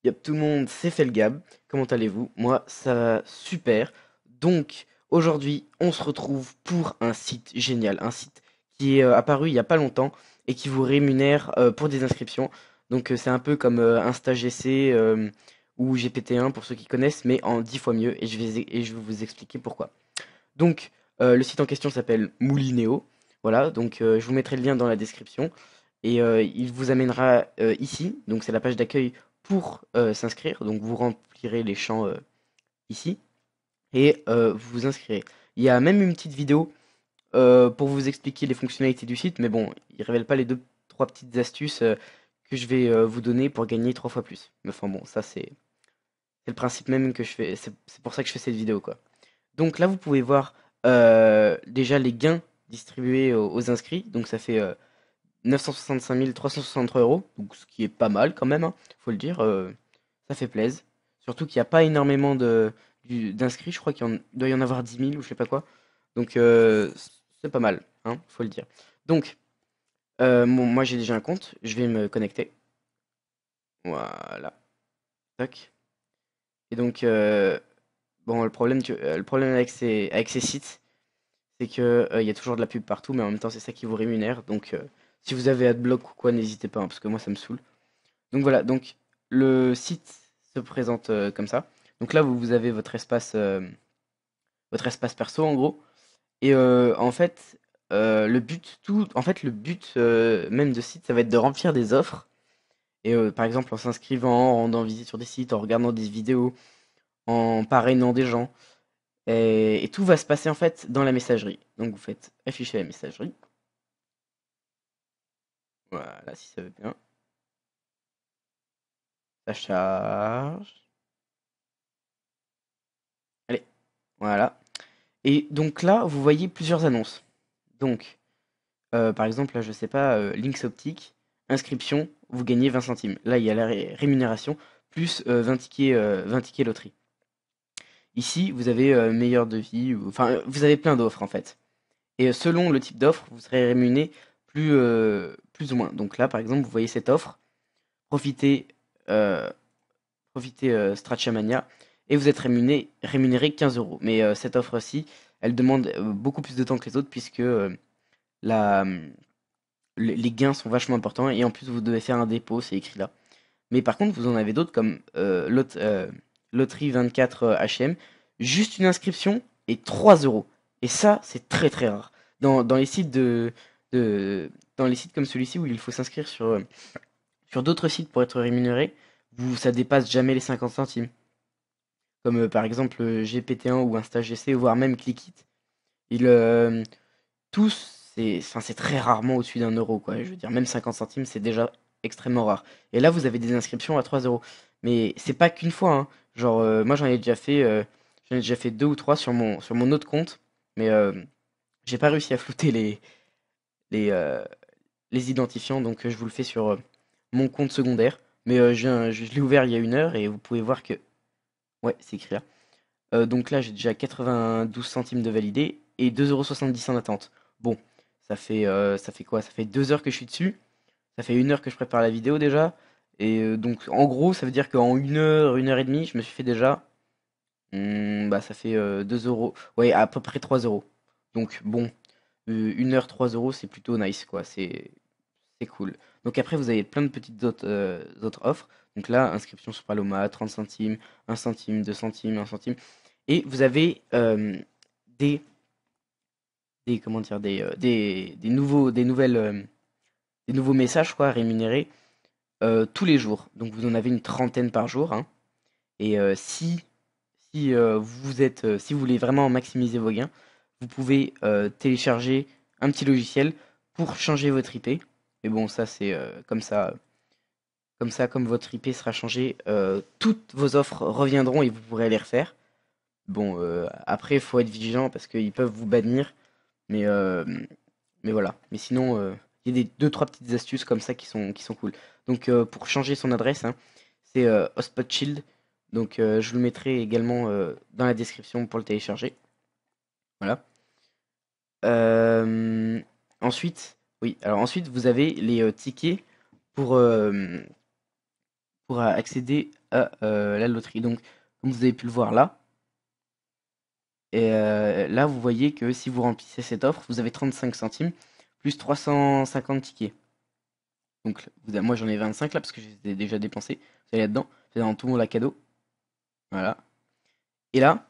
Yep, tout le monde, c'est Felgab. Comment allez-vous? Moi, ça va super. Donc, aujourd'hui, on se retrouve pour un site génial. Un site qui est apparu il n'y a pas longtemps et qui vous rémunère pour des inscriptions. Donc, c'est un peu comme InstaGC ou GPT-1 pour ceux qui connaissent, mais en 10 fois mieux. Et je vais vous expliquer pourquoi. Donc, le site en question s'appelle Moulinéo. Voilà, donc je vous mettrai le lien dans la description. Et il vous amènera ici. Donc, c'est la page d'accueil pour s'inscrire. Donc, vous remplirez les champs ici et vous vous inscrirez. Il y a même une petite vidéo pour vous expliquer les fonctionnalités du site. Mais bon, il révèle pas les deux, trois petites astuces que je vais vous donner pour gagner 3 fois plus. Mais enfin, bon, ça, c'est le principe même que je fais. C'est pour ça que je fais cette vidéo, quoi. Donc là, vous pouvez voir déjà les gains distribués aux inscrits. Donc ça fait 965 363 euros, donc ce qui est pas mal quand même, hein, faut le dire. Ça fait plaisir. Surtout qu'il n'y a pas énormément d'inscrits. Je crois doit y en avoir 10 000 ou je sais pas quoi. Donc c'est pas mal, hein, faut le dire. Donc bon, moi j'ai déjà un compte. Je vais me connecter. Voilà. Tac. Et donc bon, le problème avec ces sites, c'est que il y a toujours de la pub partout, mais en même temps, c'est ça qui vous rémunère. Donc, si vous avez Adblock ou quoi, n'hésitez pas, hein, parce que moi, ça me saoule. Donc voilà, donc le site se présente comme ça. Donc là, vous avez votre espace perso, en gros. Et en fait, le but même de site, ça va être de remplir des offres. Et par exemple, en s'inscrivant, en rendant visite sur des sites, en regardant des vidéos, en parrainant des gens. Et tout va se passer en fait dans la messagerie. Donc vous faites afficher la messagerie. Voilà, si ça veut bien. Ça charge. Allez, voilà. Et donc là, vous voyez plusieurs annonces. Donc, par exemple, là, je sais pas, Lynx Optique, inscription, vous gagnez 20 centimes. Là, il y a la rémunération, plus 20 tickets loterie. Ici, vous avez meilleur devis, enfin, vous avez plein d'offres en fait. Et selon le type d'offre, vous serez rémunéré plus ou moins. Donc là, par exemple, vous voyez cette offre, profitez, euh, profitez Stratchamania, et vous êtes rémunéré 15 euros. Mais cette offre-ci, elle demande beaucoup plus de temps que les autres, puisque la, les gains sont vachement importants, et en plus, vous devez faire un dépôt, c'est écrit là. Mais par contre, vous en avez d'autres comme Loterie 24 HM, juste une inscription et 3 euros. Et ça, c'est très très rare. Dans les sites de- dans les sites comme celui-ci où il faut s'inscrire sur d'autres sites pour être rémunéré, ça dépasse jamais les 50 centimes. Comme par exemple GPT-1 ou InstaGC, voire même Clickit. Ils, tous, c'est très rarement au-dessus d'un euro, quoi. Je veux dire, même 50 centimes, c'est déjà extrêmement rare. Et là, vous avez des inscriptions à 3 euros. Mais c'est pas qu'une fois, hein. Genre, moi, j'en ai déjà fait deux ou trois sur mon autre compte. Mais j'ai pas réussi à flouter les, euh, les identifiants, donc je vous le fais sur mon compte secondaire. Mais je l'ai ouvert il y a 1 heure et vous pouvez voir que. Ouais, c'est écrit là. Donc là, j'ai déjà 92 centimes de validé et 2,70 € en attente. Bon, ça fait quoi? Ça fait 2 heures que je suis dessus. Ça fait 1 heure que je prépare la vidéo déjà. Et donc, en gros, ça veut dire qu'en 1 heure, 1 heure et demie, je me suis fait déjà. Bah, ça fait 2 euros. Ouais, à peu près 3 euros. Donc, bon, 1 heure, 3 euros, c'est plutôt nice, quoi. C'est cool. Donc, après, vous avez plein de petites autres offres. Donc là, inscription sur Paloma, 30 centimes, 1 centime, 2 centimes, 1 centime. Et vous avez des, comment dire, des nouveaux messages quoi, rémunérés tous les jours. Donc vous en avez une trentaine par jour, hein. Et si vous voulez vraiment maximiser vos gains, vous pouvez télécharger un petit logiciel pour changer votre IP. Mais bon, ça c'est comme votre IP sera changé, toutes vos offres reviendront et vous pourrez les refaire. Bon, après, il faut être vigilant parce qu'ils peuvent vous bannir. Mais, euh, mais voilà. Mais sinon, il y a des deux, trois petites astuces comme ça qui sont cool. Donc, pour changer son adresse, hein, c'est Hotspot Shield. Donc, je vous le mettrai également dans la description pour le télécharger. Voilà. Euh, ensuite, oui. Alors ensuite, vous avez les tickets pour, euh, pour accéder à la loterie. Donc, comme vous avez pu le voir là, et là, vous voyez que si vous remplissez cette offre, vous avez 35 centimes plus 350 tickets. Donc, moi j'en ai 25 là parce que je les ai déjà dépensés. Vous allez là-dedans, c'est dans tout mon la cadeau. Voilà. Et là,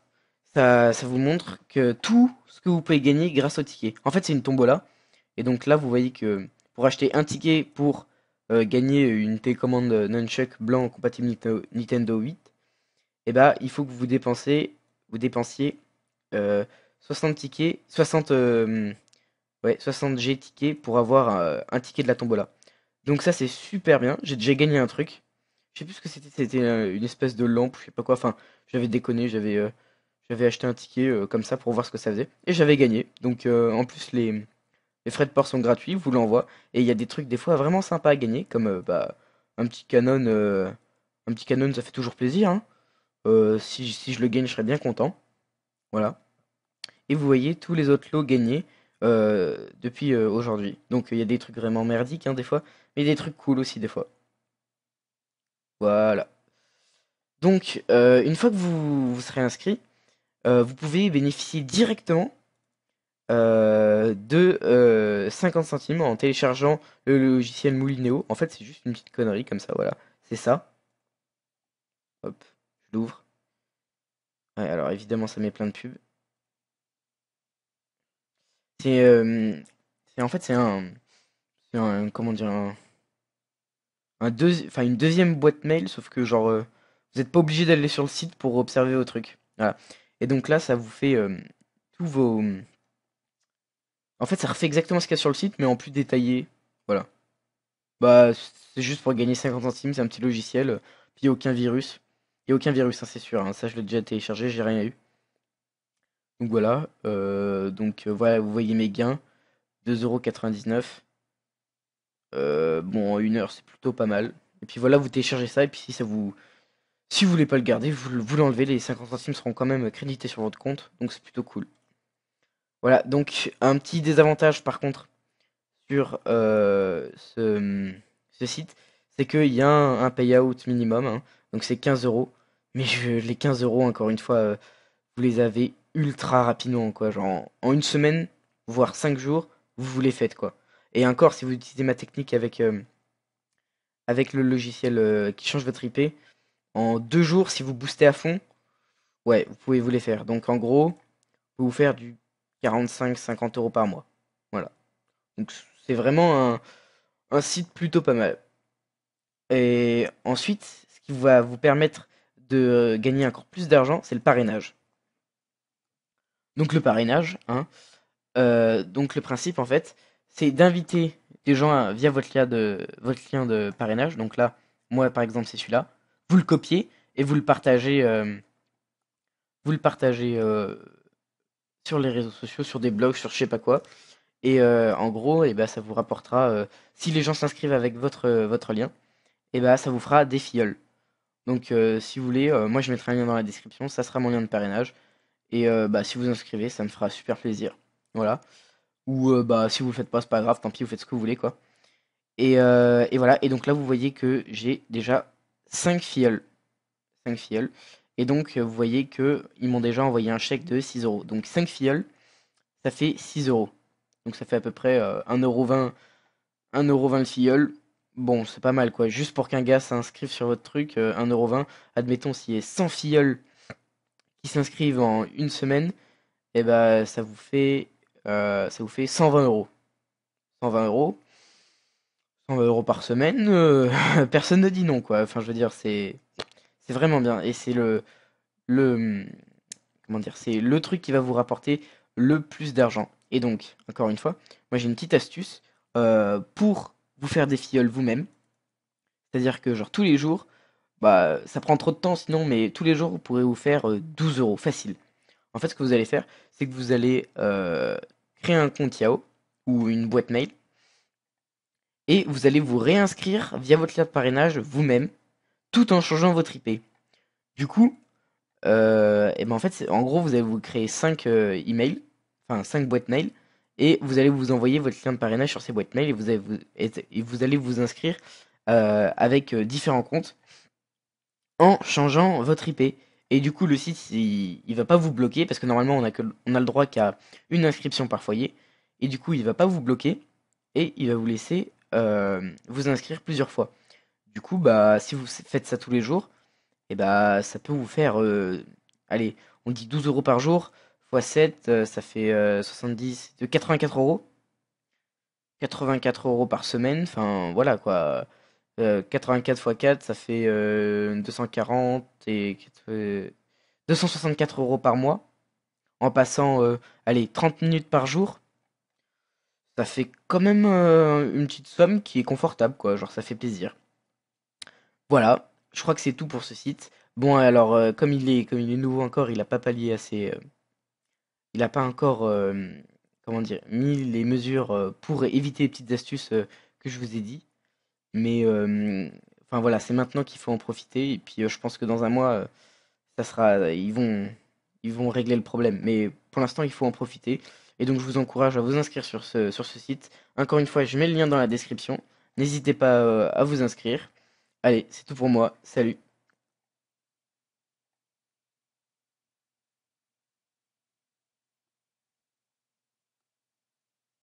ça vous montre que tout ce que vous pouvez gagner grâce au ticket. En fait, c'est une tombola. Et donc là, vous voyez que pour acheter un ticket pour gagner une télécommande Nunchuck blanc compatible Nintendo 8, et bah, il faut que vous dépensiez euh, 60 tickets, 60, ouais, 60 G tickets pour avoir un ticket de la tombola. Donc ça, c'est super bien. J'ai déjà gagné un truc. Je sais plus ce que c'était. C'était une espèce de lampe, je sais pas quoi. Enfin, j'avais déconné, j'avais acheté un ticket comme ça pour voir ce que ça faisait. Et j'avais gagné. Donc en plus, les frais de port sont gratuits, vous l'envoie. Et il y a des trucs des fois vraiment sympas à gagner, comme bah, un petit Canon. Un petit Canon, ça fait toujours plaisir, hein. Si je le gagne, je serais bien content. Voilà. Et vous voyez tous les autres lots gagnés depuis aujourd'hui. Donc il y a des trucs vraiment merdiques hein, des fois, mais des trucs cool aussi des fois. Voilà. Donc une fois que vous serez inscrit, vous pouvez bénéficier directement de 50 centimes en téléchargeant le logiciel Moulinéo. En fait, c'est juste une petite connerie comme ça, voilà. C'est ça. Hop, je l'ouvre. Ouais, alors évidemment, ça met plein de pubs. C'est en fait comment dire enfin une deuxième boîte mail, sauf que genre vous n'êtes pas obligé d'aller sur le site pour observer vos trucs. Voilà. Et donc là, ça vous fait tous vos. En fait, ça refait exactement ce qu'il y a sur le site, mais en plus détaillé. Voilà. Bah, c'est juste pour gagner 50 centimes, c'est un petit logiciel. Puis il n'y a aucun virus. Il n'y a aucun virus, hein, c'est sûr, hein. Ça, je l'ai déjà téléchargé, j'ai rien eu. Donc voilà. Voilà, vous voyez mes gains. 2,99 €. Bon, en une heure, c'est plutôt pas mal. Et puis voilà, vous téléchargez ça, et puis si vous voulez pas le garder, vous l'enlevez, les 50 centimes seront quand même crédités sur votre compte, donc c'est plutôt cool. Voilà, donc un petit désavantage par contre sur ce site, c'est qu'il y a un payout minimum, hein, donc c'est 15 euros. Mais les 15 euros, encore une fois, vous les avez ultra rapidement, quoi. Genre en une semaine, voire 5 jours, vous les faites, quoi. Et encore, si vous utilisez ma technique avec le logiciel qui change votre IP, en 2 jours, si vous boostez à fond, ouais, vous pouvez vous les faire. Donc en gros, vous pouvez vous faire du 45-50 € par mois. Voilà. Donc c'est vraiment un site plutôt pas mal. Et ensuite, ce qui va vous permettre de gagner encore plus d'argent, c'est le parrainage. Donc le parrainage, hein, donc le principe en fait, c'est d'inviter des gens via votre lien de parrainage. Donc là, moi par exemple, c'est celui-là. Vous le copiez et vous le partagez sur les réseaux sociaux, sur des blogs, sur je sais pas quoi. Et en gros, et ben, ça vous rapportera, si les gens s'inscrivent avec votre lien, et ben, ça vous fera des filleuls. Donc si vous voulez, moi je mettrai un lien dans la description, ça sera mon lien de parrainage. Et bah, si vous inscrivez, ça me fera super plaisir. Voilà. Ou bah, si vous le faites pas, c'est pas grave, tant pis, vous faites ce que vous voulez, quoi. Et voilà, et donc là, vous voyez que j'ai déjà 5 filleuls. 5 filleuls. Et donc, vous voyez que ils m'ont déjà envoyé un chèque de 6 euros. Donc 5 filleuls, ça fait 6 euros. Donc ça fait à peu près 1,20 €, 1,20 € le filleul. Bon, c'est pas mal quoi. Juste pour qu'un gars s'inscrive sur votre truc, 1,20 €. Admettons, s'il y a 100 filleuls qui s'inscrivent en une semaine, et ben ça vous fait 120 euros. 120 euros. 120 euros par semaine, personne ne dit non quoi. Enfin, je veux dire, c'est vraiment bien. Et c'est le, comment dire, c'est le truc qui va vous rapporter le plus d'argent. Et donc, encore une fois, moi j'ai une petite astuce pour vous faire des filleuls vous-même. C'est-à-dire que genre tous les jours, bah ça prend trop de temps sinon, mais tous les jours vous pourrez vous faire 12 euros facile. En fait, ce que vous allez faire, c'est que vous allez créer un compte Yahoo ou une boîte mail et vous allez vous réinscrire via votre lien de parrainage vous-même tout en changeant votre IP. Du coup, et ben en fait, en gros, vous allez vous créer 5 emails, enfin 5 boîtes mail, et vous allez vous envoyer votre lien de parrainage sur ces boîtes mail, et vous allez vous inscrire avec différents comptes en changeant votre IP. Et du coup, le site, il va pas vous bloquer parce que normalement, on a le droit qu'à une inscription par foyer. Et du coup, il va pas vous bloquer et il va vous laisser vous inscrire plusieurs fois. Du coup, bah, si vous faites ça tous les jours, et bah, ça peut vous faire, allez, on dit 12 euros par jour, fois 7, ça fait 70, 84 euros. 84 euros par semaine, enfin voilà quoi. 84 fois 4, ça fait 240 et 264 euros par mois. En passant, allez, 30 minutes par jour, ça fait quand même une petite somme qui est confortable, quoi. Genre, ça fait plaisir. Voilà, je crois que c'est tout pour ce site. Bon, alors, comme il est nouveau encore, il a pas pallié assez. Il a pas encore, comment dire, mis les mesures pour éviter les petites astuces que je vous ai dit. Mais enfin voilà, c'est maintenant qu'il faut en profiter. Et puis je pense que dans un mois, ça sera, ils vont régler le problème. Mais pour l'instant, il faut en profiter. Et donc je vous encourage à vous inscrire sur ce site. Encore une fois, je mets le lien dans la description. N'hésitez pas à vous inscrire. Allez, c'est tout pour moi. Salut.